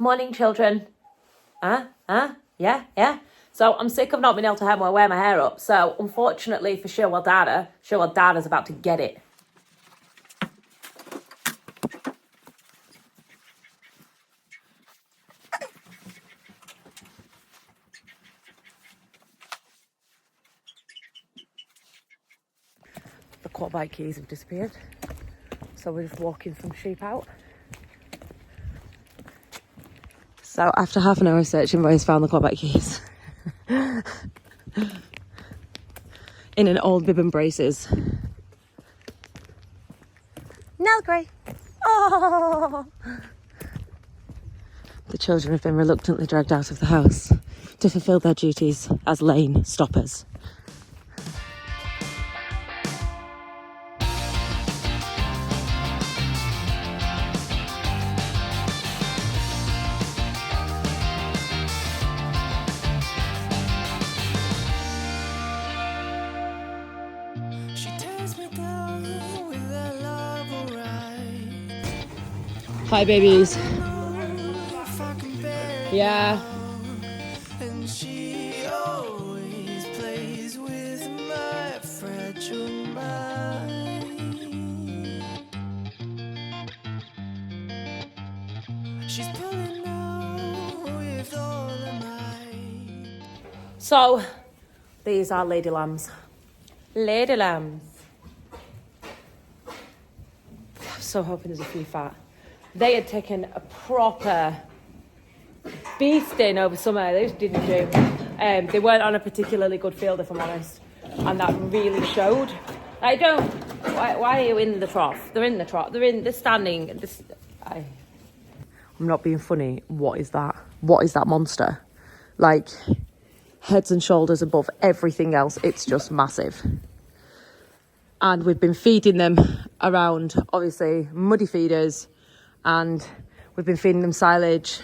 Morning, children. Yeah. So I'm sick of not being able to wear my hair up. So unfortunately for Dada's about to get it. The quad bike keys have disappeared. So we're just walking some sheep out. So after half an hour of searching, Roy's found the quad bike keys. In an old bib and braces. Now grey. Oh! The children have been reluctantly dragged out of the house to fulfil their duties as lane stoppers. Hi, babies. Yeah. And she always plays with my fragile mind. She's pulling out with all of mine. So, these are lady lambs. Lady lambs. I'm so hoping there's a few fat. They had taken a proper beasting over summer. They just didn't do. They weren't on a particularly good field, if I'm honest, and that really showed. I don't. Why are you in the trough? They're in the trough. They're standing. I'm not being funny. What is that? What is that monster? Like heads and shoulders above everything else. It's just massive. And we've been feeding them around, obviously, muddy feeders. And we've been feeding them silage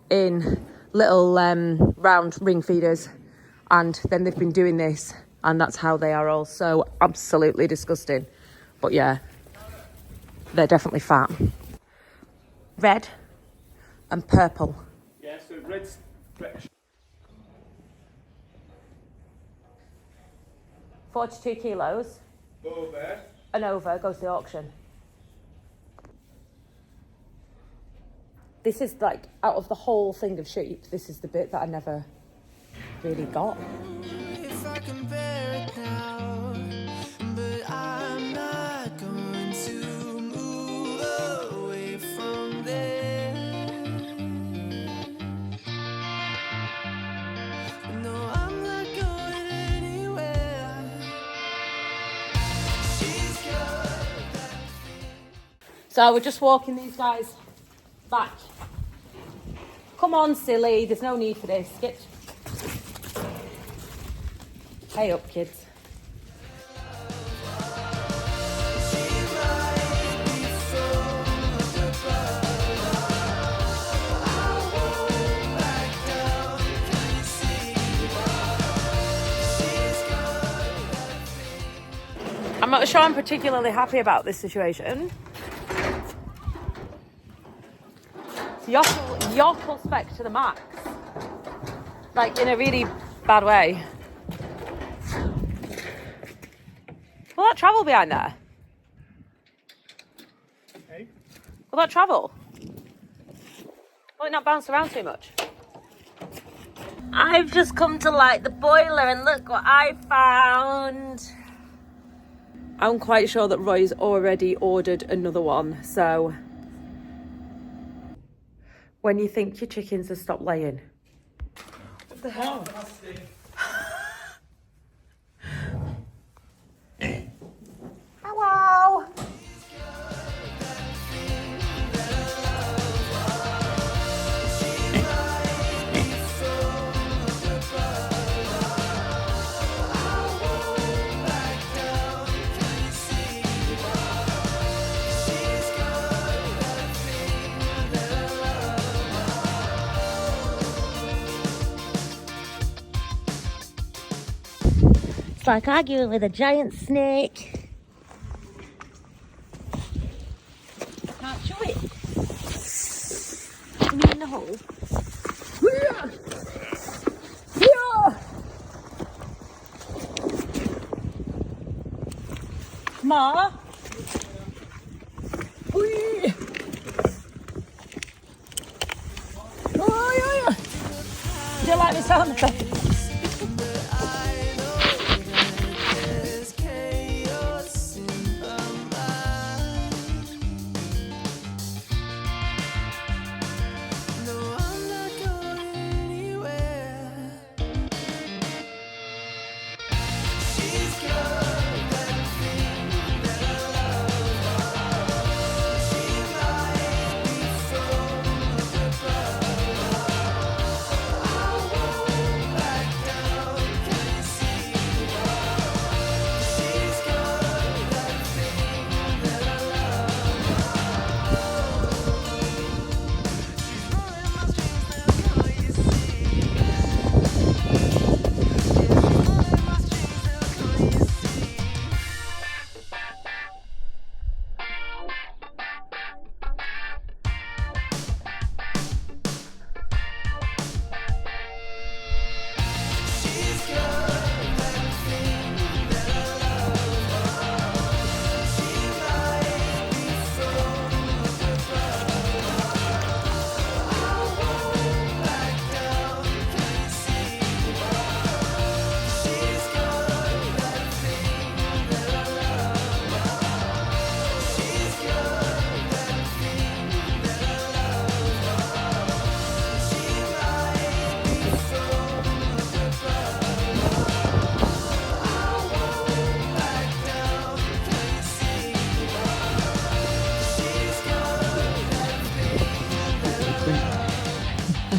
in little round ring feeders. And then they've been doing this. And that's how they are all so absolutely disgusting. But yeah, they're definitely fat. Red and purple. Yeah, so red's fresh. 42 kilos. Over. And over goes the auction. This is like, out of the whole thing of sheep, this is the bit that I never really got. If I can bear it now, but I'm not going to move away from there. No, I'm not going anywhere. She's got that thing. So we're just walking these guys back. Come on, silly. There's no need for this. Get. Hey up, kids. I'm not sure I'm particularly happy about this situation. Yokel spec to the max. Like, in a really bad way. Will that travel behind there? Hey? Will that travel? Will it not bounce around too much? I've just come to light the boiler and look what I found. I'm quite sure that Roy's already ordered another one, so... When you think your chickens have stopped laying. What the hell? Hello! It's like arguing with a giant snake. Can't chew it. me in the hole. Yeah. Ma. Whee. Oh, yeah. Do you like the sound effect?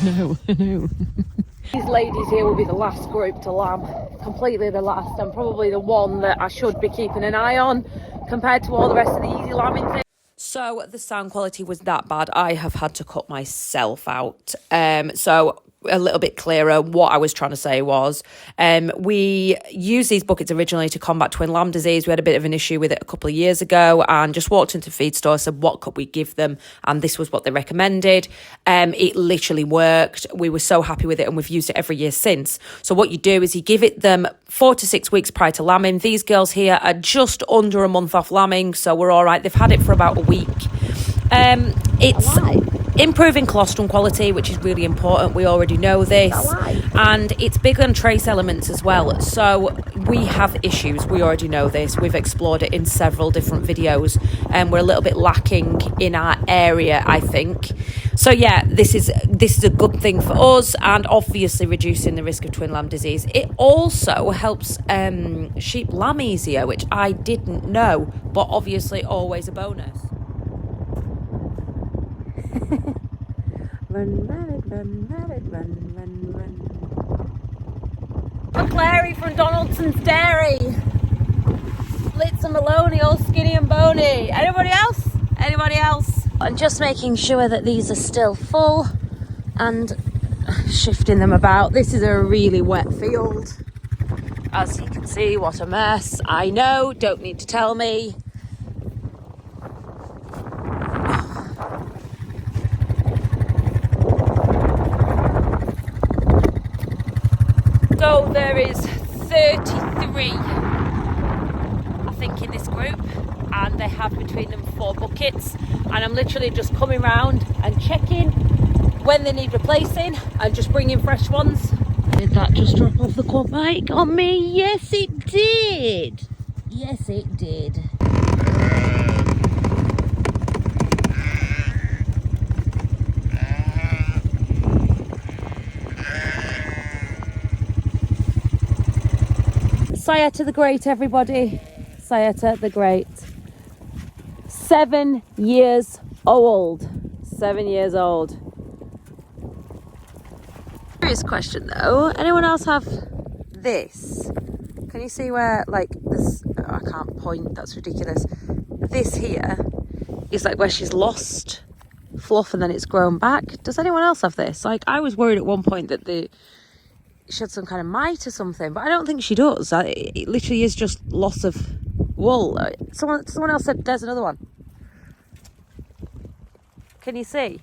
I know. These ladies here will be the last group to lamb, completely the last, and probably the one that I should be keeping an eye on compared to all the rest of the easy lambing things. So the sound quality was that bad, I have had to cut myself out. So a little bit clearer, what I was trying to say was we used these buckets originally to combat twin lamb disease. We had a bit of an issue with it a couple of years ago and just walked into the feed store, said what could we give them, and this was what they recommended. It literally worked. We were so happy with it and we've used it every year since. So what you do is you give it them 4 to 6 weeks prior to lambing. These girls here are just under a month off lambing, so we're all right. They've had it for about a week. It's improving colostrum quality, which is really important. We already know this. And it's big on trace elements as well. So we have issues. We already know this. We've explored it in several different videos and we're a little bit lacking in our area, I think. So yeah, this is a good thing for us and obviously reducing the risk of twin lamb disease. It also helps sheep lamb easier, which I didn't know, but obviously always a bonus. Run, rabbit, run, rabbit, run, run, run. I'm Clary from Donaldson's Dairy. Litz and Maloney, all skinny and bony. Anybody else? Anybody else? I'm just making sure that these are still full and shifting them about. This is a really wet field. As you can see, what a mess. I know, don't need to tell me. So there is 33, I think, in this group, and they have between them 4 buckets, and I'm literally just coming round and checking when they need replacing and just bringing fresh ones. Did that just drop off the quad bike on me? Yes it did. Yes it did. Laitha the Great, everybody. Laitha the Great. 7 years old. 7 years old. Serious question though. Anyone else have this? Can you see where, like, this? Oh, I can't point. That's ridiculous. This here is like where she's lost fluff and then it's grown back. Does anyone else have this? Like, I was worried at one point that she had some kind of mite or something, but I don't think she does. It literally is just loss of wool. Someone else said there's another one. Can you see?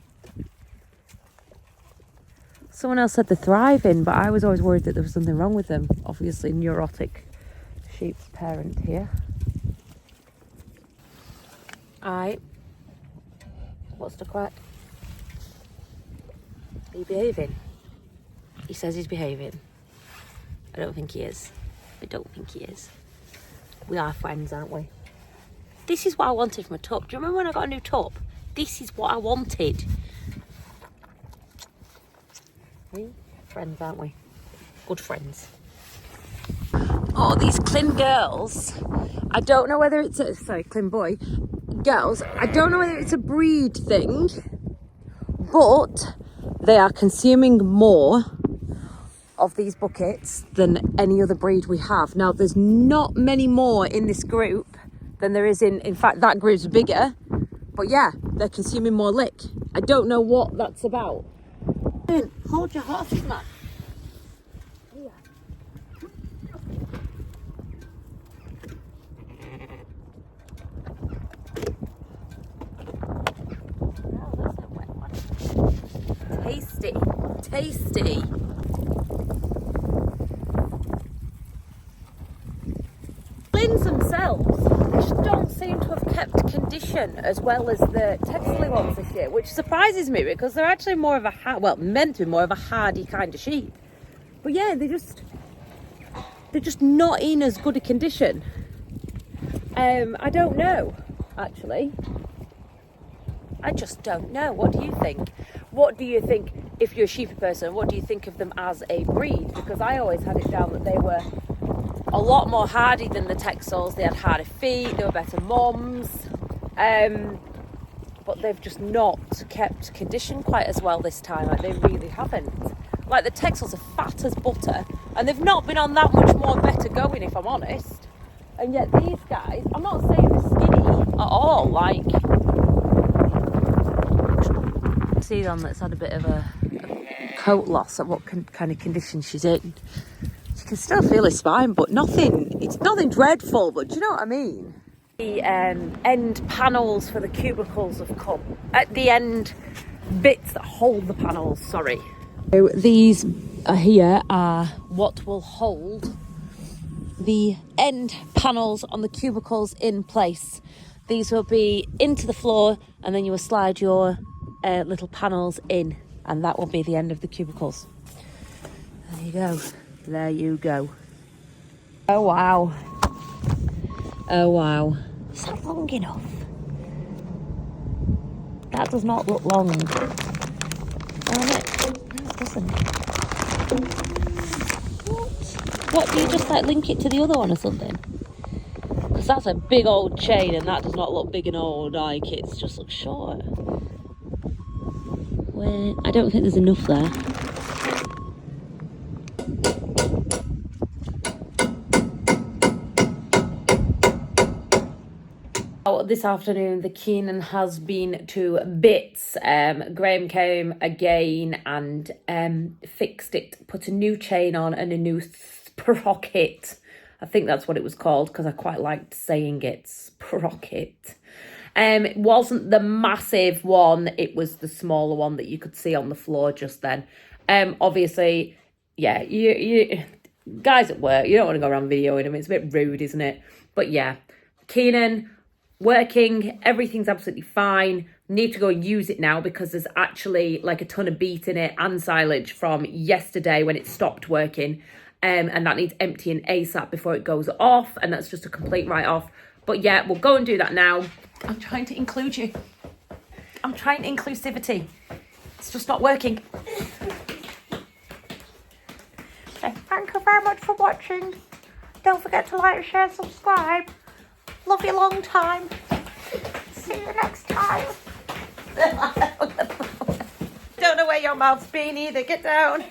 Someone else said they're thriving, but I was always worried that there was something wrong with them. Obviously, neurotic sheep's parent here. Aye. What's the crack? Are you behaving? He says he's behaving. I don't think he is. I don't think he is. We are friends, aren't we? This is what I wanted from a tub. Do you remember when I got a new tub? This is what I wanted. Friends, aren't we? Good friends. Oh, these Clin girls. I don't know whether it's a... Sorry, Clin boy. Girls. I don't know whether it's a breed thing, but they are consuming more of these buckets than any other breed we have. Now, there's not many more in this group than there is in fact, that group's bigger. But yeah, they're consuming more lick. I don't know what that's about. Hold your horses, man. Yeah. Oh, that's a wet one. Tasty, tasty. Clins themselves just don't seem to have kept condition as well as the Texley ones this year, which surprises me because they're actually more of a meant to be more of a hardy kind of sheep. But yeah, they're just not in as good a condition. I don't know, actually. I just don't know. What do you think? What do you think, if you're a sheepy person, what do you think of them as a breed? Because I always had it down that they were a lot more hardy than the Texels. They had harder feet, they were better mums. But they've just not kept condition quite as well this time. Like, they really haven't. Like, the Texels are fat as butter, and they've not been on that much more better going, if I'm honest. And yet these guys, I'm not saying they're skinny at all, like... See one that's had a bit of a coat loss at what kind of condition she's in. You can still feel his spine, but it's nothing dreadful, but do you know what I mean? The end panels for the cubicles have come. At the end bits that hold the panels, sorry. So these here are what will hold the end panels on the cubicles in place. These will be into the floor, and then you will slide your little panels in, and that will be the end of the cubicles. There you go. There you go. Oh wow. Oh wow. Is that long enough? That does not look long. Oh, no, it doesn't. What, do you just like link it to the other one or something? Because that's a big old chain and that does not look big and old, like it just looks short. Wait, I don't think there's enough there. This afternoon the Keenan has been to bits. Graham came again and fixed it, put a new chain on and a new sprocket. I think that's what it was called because I quite liked saying it, sprocket. It wasn't the massive one, it was the smaller one that you could see on the floor just then. Obviously, yeah, you guys at work, you don't want to go around videoing them, it's a bit rude, isn't it? But yeah, Keenan working, everything's absolutely fine. Need to go and use it now because there's actually like a ton of beat in it and silage from yesterday when it stopped working, and that needs emptying ASAP before it goes off, and that's just a complete write-off. But yeah, we'll go and do that now. I'm trying to include you. I'm trying inclusivity. It's just not working. Okay, thank you very much for watching. Don't forget to like, share, subscribe. Love you long time. See you next time. Don't know where your mouth's been either. Get down.